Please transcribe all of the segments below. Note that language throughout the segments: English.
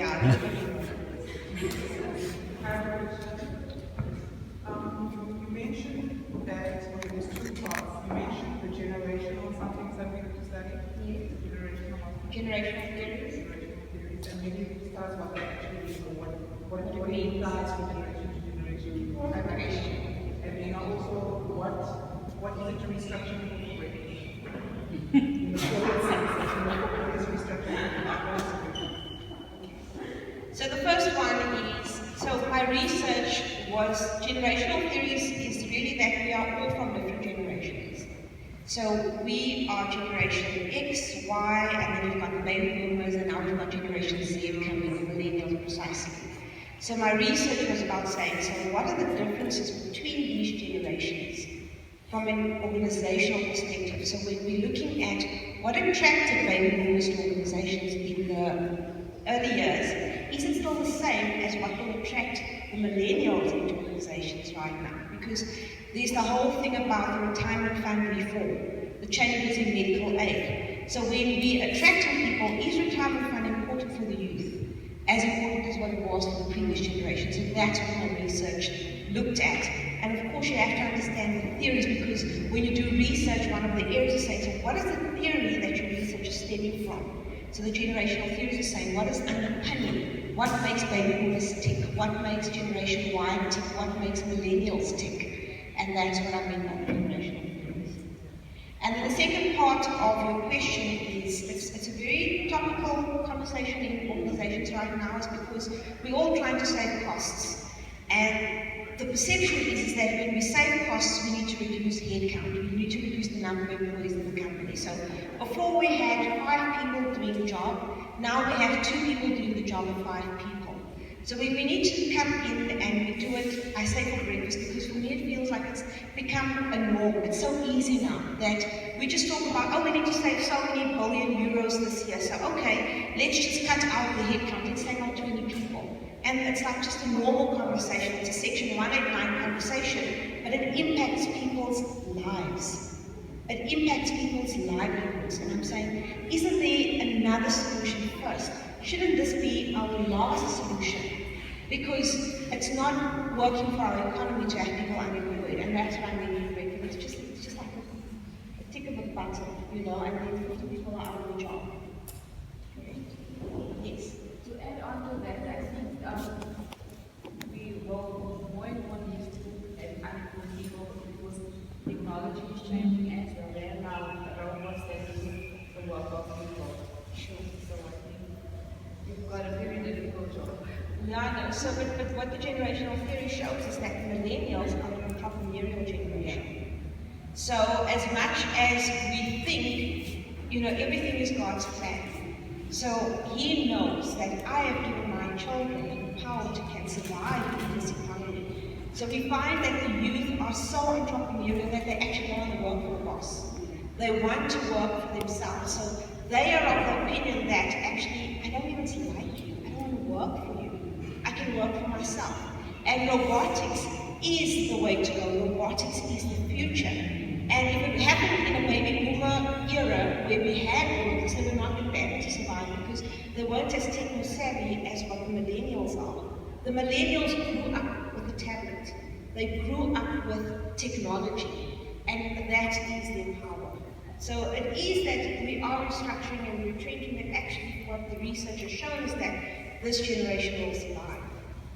Yeah. You mentioned that there's two parts. You mentioned the generational something that we have to study. Yes. Generational theories. Generational theories. And maybe you can tell us what that actually is, or what it implies from generation to generation. Okay. And then also what is it to restructure the corporate? What is restructuring? So the first one is, so my research was generational theories is really that we are all from different generations. So we are generation X, Y, and then you've got the baby boomers, and now we've got generation Z coming, the millennials precisely. So my research was about saying, so what are the differences between these generations from an organizational perspective? So when we're looking at what attracted baby boomers to organizations in the early years, is it still the same as what will attract the millennials into organizations right now? Because there's the whole thing about the retirement fund reform, the changes in medical aid. So when we attracting people, is retirement fund important for the youth? As important as what it was for the previous generations. And that's what my research looked at. And of course you have to understand the theories, because when you do research, one of the areas is saying, so what is the theory that your research is stemming from? So the generational theories are saying, what is underpinning? What makes baby boomers tick? What makes generation Y tick? What makes millennials tick? And that's what I mean by generational theories. And then the second part of your question is, it's a very topical conversation in organizations right now, is because we're all trying to save costs. And the perception is that when we save costs, we need to reduce headcount. We need to reduce the number of employees in the company. So before we had 5 people doing the job, now we have 2 people doing the job of 5 people. So when we need to come in and we do it, I say for breakfast, because for me it feels like it's become a norm. It's so easy now that we just talk about, oh, we need to save so many billion euros this year. So okay, let's just cut out the headcount. Let's take out 20 people. And it's like just a normal conversation. It's a Section 189 conversation, but it impacts people's lives. It impacts people's livelihoods. And I'm saying, isn't there another solution first? Shouldn't this be our last solution? Because it's not working for our economy to have people unemployed. And that's what I mean with breaking. It's just like a tick of a button, you know, and then 50 people are out of the job. Okay. Yes. To add on to that, I think we will more and more used to unemployed people because technology is changing as well. There are now robots that do the work of people. Sure. So I think you've got a very difficult job. Yeah, I know. So, but what the generational theory shows is that millennials are an entrepreneurial generation. So, as much as we think, you know, everything is God's plan. So He knows that I have given my children the power to can survive in this economy. So we find that the youth are so entrepreneurial that they actually don't want to work for a boss. They want to work for themselves. So they are of the opinion that actually, I don't even like you. I don't want to work for you. I can work for myself. And robotics is the way to go. Robotics is the future. And if it happened in a baby boomer era where we had all of this, they would not be able to survive because they weren't as techno-savvy as what the millennials are. The millennials grew up with a tablet. They grew up with technology. And that is their power. So it is that we are restructuring and retreating, and actually what the research has shown is that this generation will survive.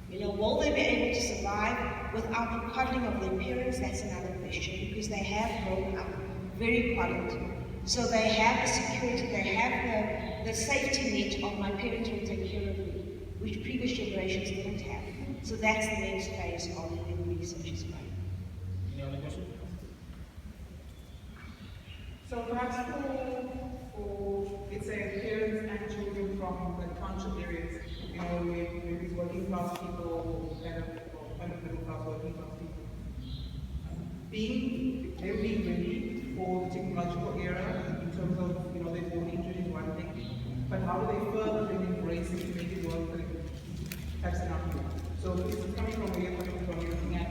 You know, will they be able to survive without the coddling of their parents? That's another question, because they have grown up very coddled. So they have the security, they have the safety net of my parents will take care of me, which previous generations didn't have. So that's the next phase of the research is going. Any other questions? So perhaps for let's say parents and children from the township areas, you know, where these working class people and under middle class working class people, they're being ready for the technological era in terms of, you know, they're born into it is one thing, but how do they further then embrace it to make it work for them? That's enough. So this is coming from where you're coming from, you're looking at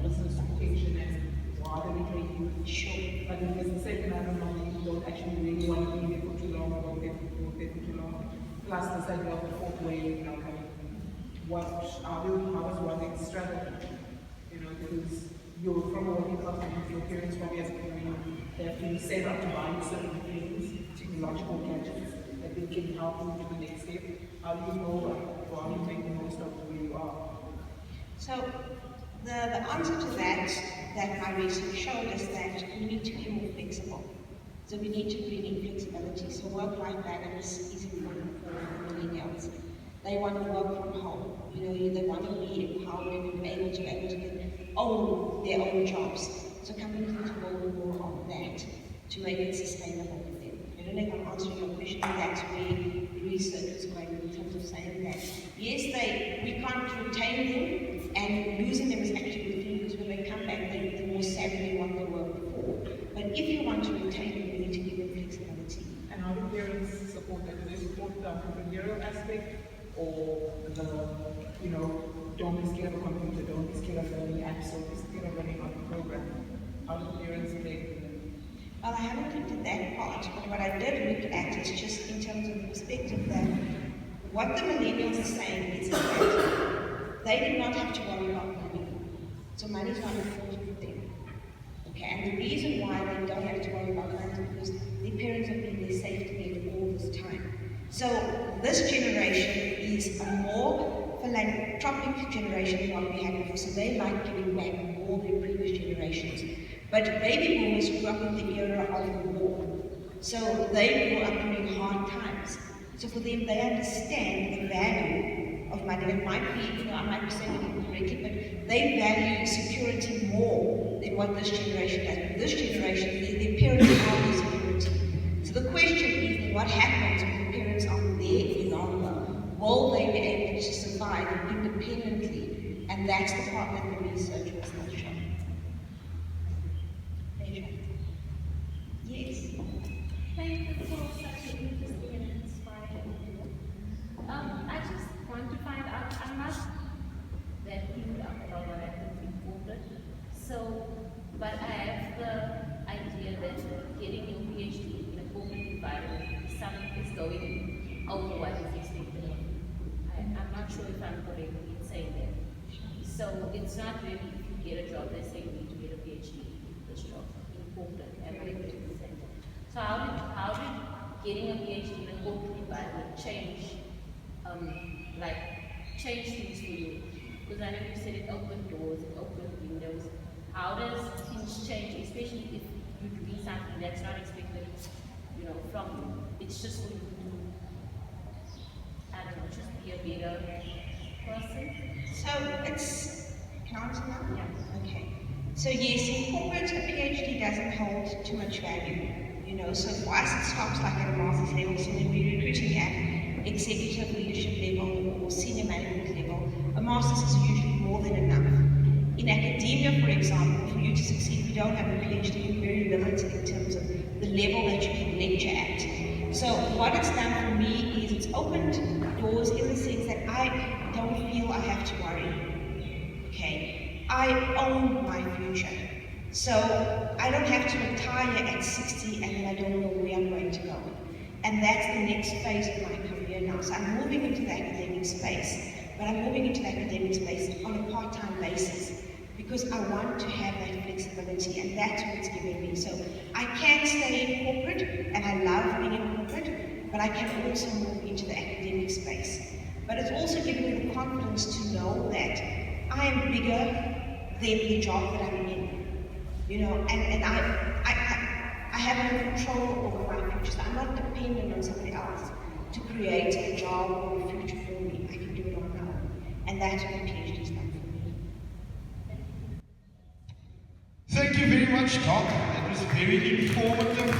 business education and why they need to youth. Sure. But then there's the second element of the youth don't actually really want to be there for too long or don't get there for too long. Plus this idea of the fourth wave, you know, how does one extravagant? You know, because you're from a working class family, your parents probably as a parent, they have to save up to buy certain things, technological gadgets that they can help you to the next step. How do you know or how do you make the most of where you are? So the answer to that my research showed is that we need to be more flexible. So we need to bring in flexibility. So work-life balance is important for millennials. They want to work from home. You know, they want to be empowered and able to own their own jobs. So companies need to build more on that to make it sustainable for them. I don't know if I'm answering your question. That's where the research is going in terms of saying that yes, we can't retain them, and losing them is actually good thing because when they come back, they're more savvy than what they were before. But if you want to retain them, you need to give them flexibility. And how do parents support that? Do they support the entrepreneurial aspect? Or don't be scared of a computer, don't be scared of learning apps, don't be scared of learning how to program. How do the parents play? Well, I haven't looked at that part, but what I did look at is just in terms of the perspective that what the millennials are saying is that they do not have to worry about money. So money is not important for them. Okay, and the reason why they don't have to worry about money is because their parents have been their safety net all this time. So this generation is a more philanthropic generation than what we had before. So they like giving back more than previous generations. But baby boomers grew up in the era of the war. So they grew up during hard times. So for them, they understand the value of money. It might be, I might be saying it incorrectly, but they value security more than what this generation does. But this generation, their parents have the security. So the question is, what happens when the parents aren't there any longer? Will they be able to survive independently? And that's the part that the research was not showing. Yes. Thank you for such an interesting and inspiring video. I just want to find out, I'm not that clued up about what happens in corporate. So, but I have the idea that getting your PhD in a corporate environment is going over what is expected of you. I'm not sure if I'm correct in saying that. So it's not really if you get a job, they say you need to get a PhD in this job in corporate. So how did getting a PhD in a corporate environment change things for you? Because I know you said it opened doors, it opened windows. How does things change, especially if you're doing something that's not expected, from you? It's just for you to, just be a better person. So can I answer that? Yeah. Okay. So yes, in corporate, a PhD doesn't hold too much value. So for us it stops like at a master's level, so when we're recruiting at executive leadership level or senior management level, a master's is usually more than enough. In academia, for example, for you to succeed, if you don't have a PhD, you're very limited in terms of the level that you can lecture at. So what it's done for me is it's opened doors in the sense that I don't feel I have to worry. Okay, I own my future. So I don't have to retire at 60 and then I don't know where I'm going to go. And that's the next phase of my career now. So I'm moving into the academic space, but I'm moving into the academic space on a part-time basis because I want to have that flexibility, and that's what it's giving me. So I can stay in corporate, and I love being in corporate, but I can also move into the academic space. But it's also giving me the confidence to know that I am bigger than the job that I'm in. And I have no control over my future. So I'm not dependent on somebody else to create a job or a future for me. I can do it on my own. And that's what the PhD is done for me. Thank you very much, Doc. That was very informative.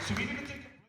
So we're